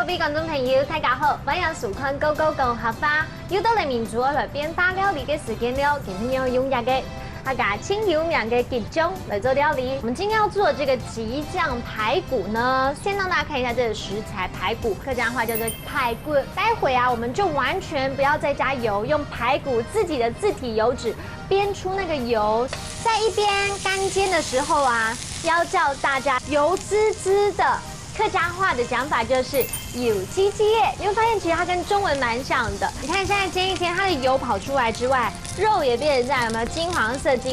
位觀眾朋友，大家好，歡迎收看《高高講客家》，又到嚟民族來變化料理嘅時間了。今天要用一個大家清有名嘅吉種來做料理。我們今天要做的這個吉醬排骨呢，先讓大家看一下這個食材排骨，客家話叫做排骨。待會啊，我們就完全不要再加油，用排骨自己的自體油脂煸出那個油，在一邊乾煎的時候啊，要叫大家油滋滋的。客家話的講法就是油唧唧耶，你會發現其實它跟中文蠻像的。你看現在煎一煎，它的油跑出來之外，肉也變成這樣，有沒有金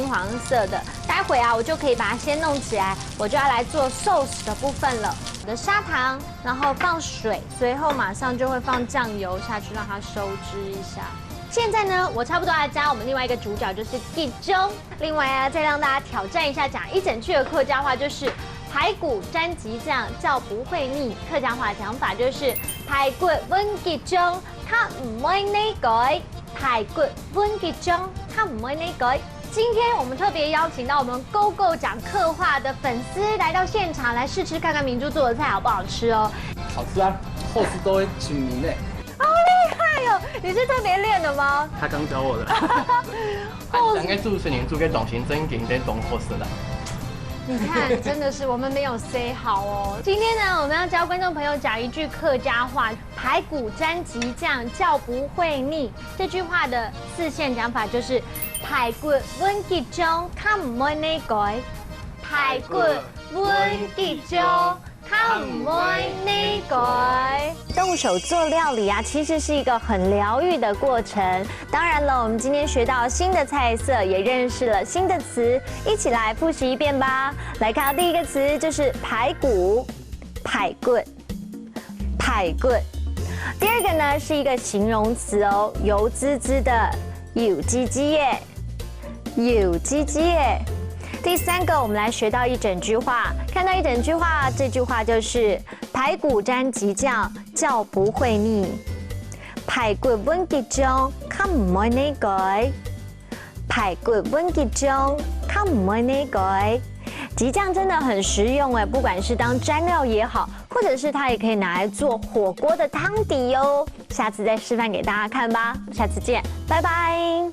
黃色的？待會啊，我就可以把它先弄起來，我就要來做壽司的部分了。我的砂糖，然後放水，隨後馬上就會放醬油下去，讓它收汁一下。現在呢，我差不多要加我們另外一個主角，就是吉種。另外啊，再讓大家挑戰一下，講一整句的客家話，就是排骨沾吉醬，叫不會膩。客家話講法就是排骨溫吉種，它唔會膩改。排骨溫吉種，它唔會膩改。今天我們特別邀請到我們 GoGo 講客話的粉絲來到現場，來試吃看看明珠做的菜好不好吃哦。好吃啊，後市都會請您呢。好厲害哦！你是特別練的嗎？他剛教我的。他應該主持人做嘅東西真經在懂後市啦。你看，真的是我們沒有 say 好哦。今天呢，我們要教觀眾朋友講一句客家話：排骨沾吉醬，叫不會膩。這句話的四線講法就是排骨溫吉種，它唔會膩改。排骨溫吉種，它唔會膩改。動手做料理啊，其實是一個很療癒的過程。當然了，我們今天學到新的菜色，也認識了新的詞，一起來複習一遍吧。來看到第一個詞就是排骨，排骨，排骨。第二個呢是一個形容詞哦，油滋滋的，油唧唧耶，油唧唧耶。第三個，我們來學到一整句話，看到一整句話，這句話就是排骨沾吉醬，叫不會膩。排骨溫吉種，它唔會膩改。排骨溫吉種，它唔會膩改。吉醬真的很實用哎，不管是當蘸料也好，或者是它也可以拿來做火鍋的湯底哦。下次再示範給大家看吧，下次見，拜拜。